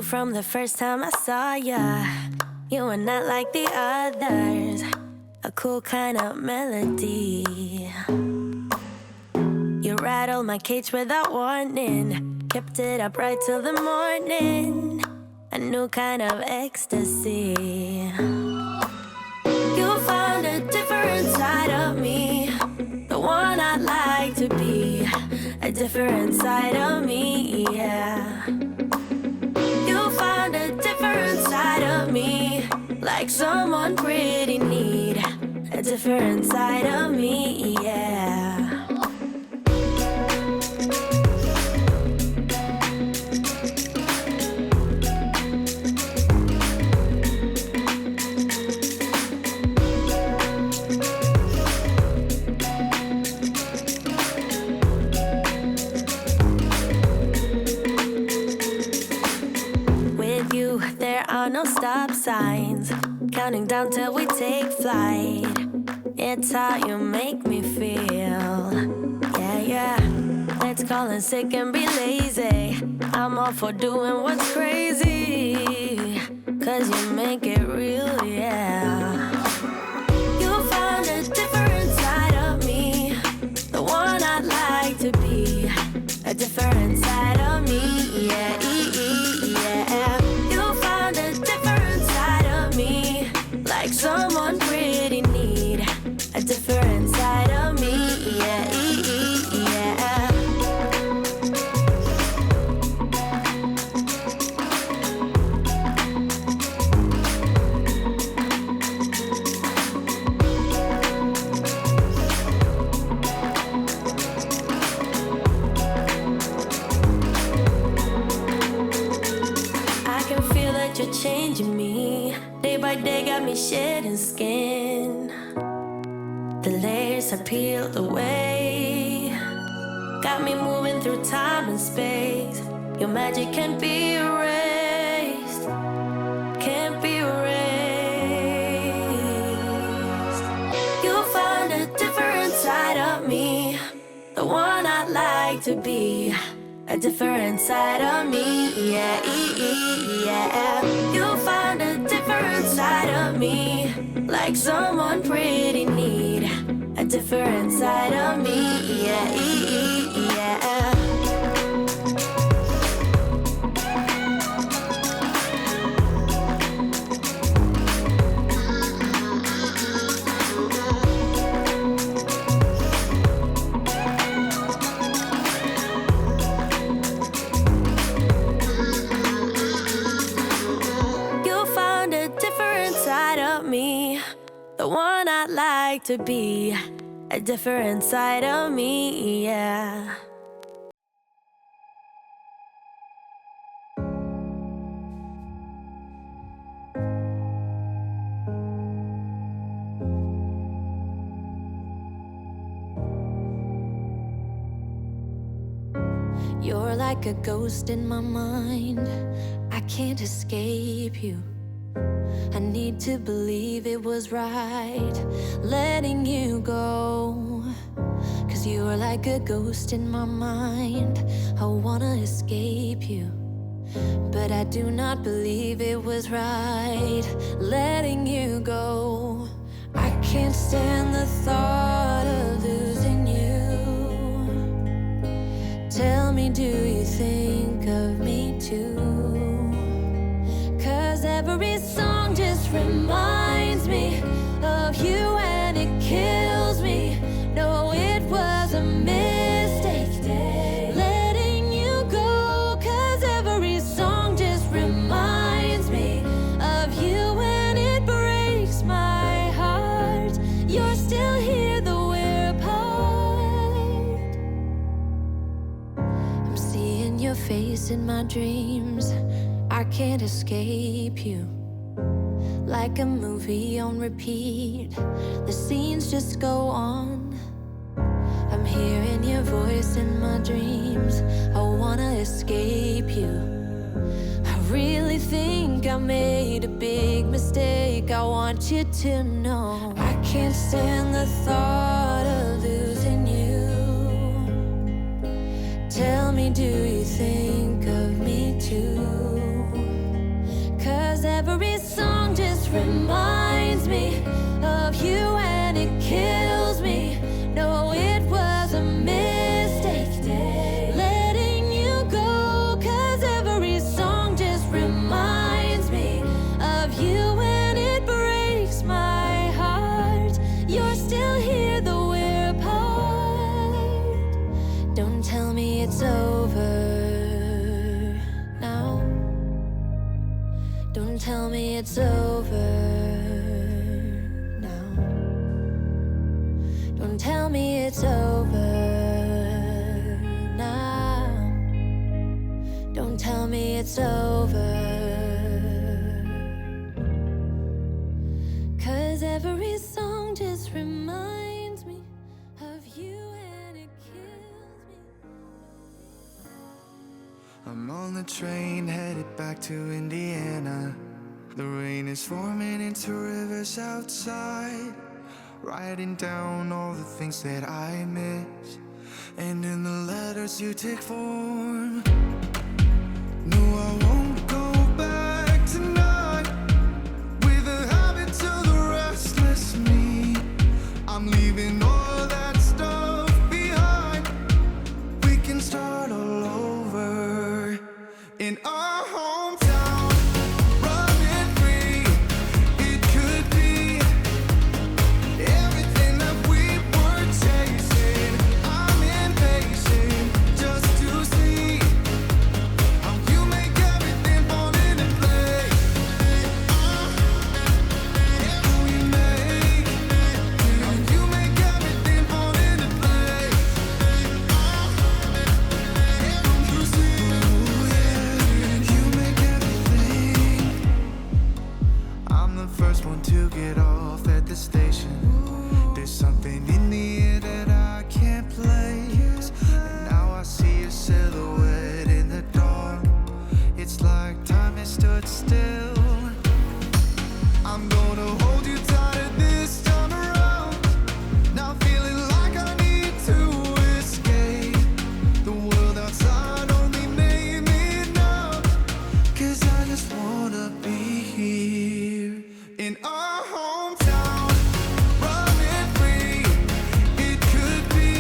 from the first time I saw ya. You were not like the others, a cool kind of melody. You rattled my cage without warning, kept it up right till the morning. A new kind of ecstasy. You found a different side of me, the one I'd like to be. A different side of me, yeah. You found a different side of me, like someone pretty neat. A different side of me, yeah. No stop signs, counting down till we take flight. It's how you make me feel. Yeah, yeah. Let's call in sick and be lazy. I'm all for doing what's crazy, 'cause you make it real, yeah. You found a different side of me, the one I'd like to be. A different side of me, yeah, yeah. Like someone pretty neat. A different side of me, yeah, yeah. I can feel that you're changing me. Day by day got me shedding skin. The layers are peeled away, got me moving through time and space. Your magic can't be erased, can't be erased. You found a different side of me, the one I'd like to be. A different side of me, yeah, yeah. You found a different side of me, like someone pretty neat. A different side of me, yeah, yeah. The one I'd like to be. A different side of me, yeah. You're like a ghost in my mind, I can't escape you. I need to believe it was right letting you go, 'cause you are like a ghost in my mind. I wanna escape you, but I do not believe it was right letting you go. I can't stand the thought of losing you. Tell me, do you think of me too? 'Cause every song just reminds me of you and it kills me. No, it was a mistake letting you go. 'Cause every song just reminds me of you and it breaks my heart. You're still here though we're apart. I'm seeing your face in my dreams, I can't escape you. Like a movie on repeat, the scenes just go on. I'm hearing your voice in my dreams, I wanna escape you. I really think I made a big mistake, I want you to know. I can't stand the thought of losing you. Tell me, do you think of me too? just reminds me of you, and it kills me. No, it was a mistake letting you go, 'cause every song just reminds me of you, and it breaks my heart. You're still here though we're apart. Don't tell me it's over now. Don't tell me it's over now. Don't tell me it's over now. Don't tell me it's over. 'Cause every song just reminds me of you, and it kills me. I'm on the train headed back to Indiana. The rain is forming into rivers outside, writing down all the things that I miss, and in the letters you take form. No, I won't go back tonight with the habits of the restless me. I'm leaving all that stuff behind. We can start all over in our hometown, running free. It could be everything that we were chasing. I'm impatient just to see how you make everything fall into place. How you make everything fall into place. You see, you make everything. I'm the first one to get off at the station. There's something in the air that I can't place, and now I see a silhouette in the dark. It's like time has stood still. I'm gonna hold you tighter this time around. Now feeling like I need to escape. The world outside only made me numb, 'cause I just wanna be here in our hometown, running free. It could be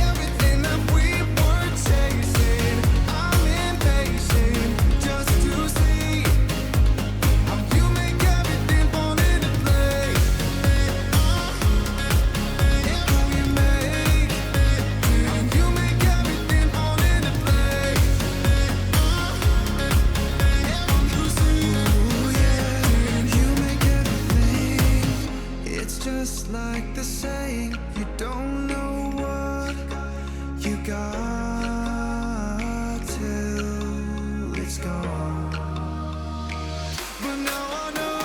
everything that we were chasing. I'm impatient just to see how you make everything fall into place. How you make everything fall into place. You see, you make everything. It's just like the saying, you don't know what you got till it's gone. But now I know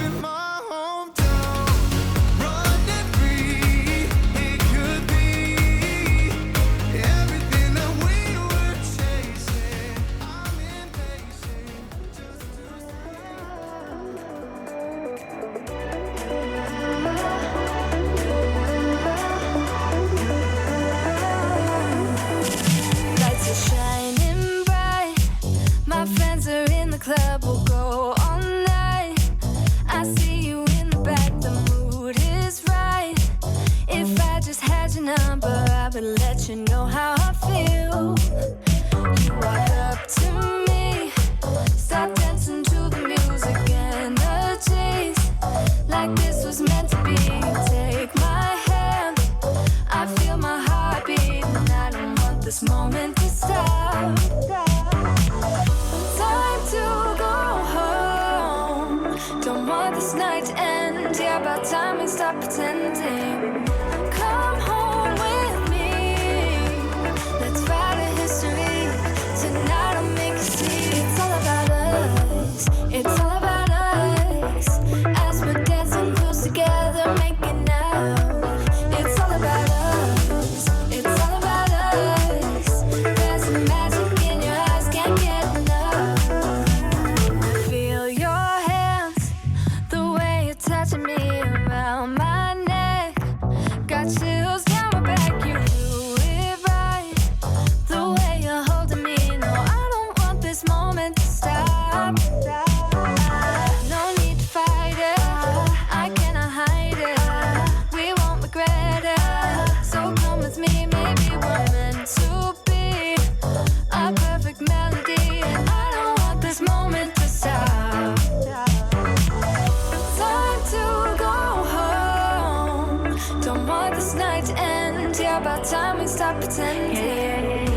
in my hometown, running free, it could be everything that we were chasing. I'm impatient just to Lights are shining bright. My friends are in the club, we'll go all night. I see you in the back, the mood is right. If I just had your number, I would let you know how I feel. You walk up to me, start dancing to the music, energies like this was meant to be. Take my hand, I feel my heart beat, and I don't want this moment to stop. Time to go home. Don't want this night to end. Yeah, about time we stop pretending. Come home with me. Let's write a history. Tonight I'll make you see. It's all about us. It's all about us. As we're dancing close together, making out. It's all about us. It's all about us. remind me, stop pretending.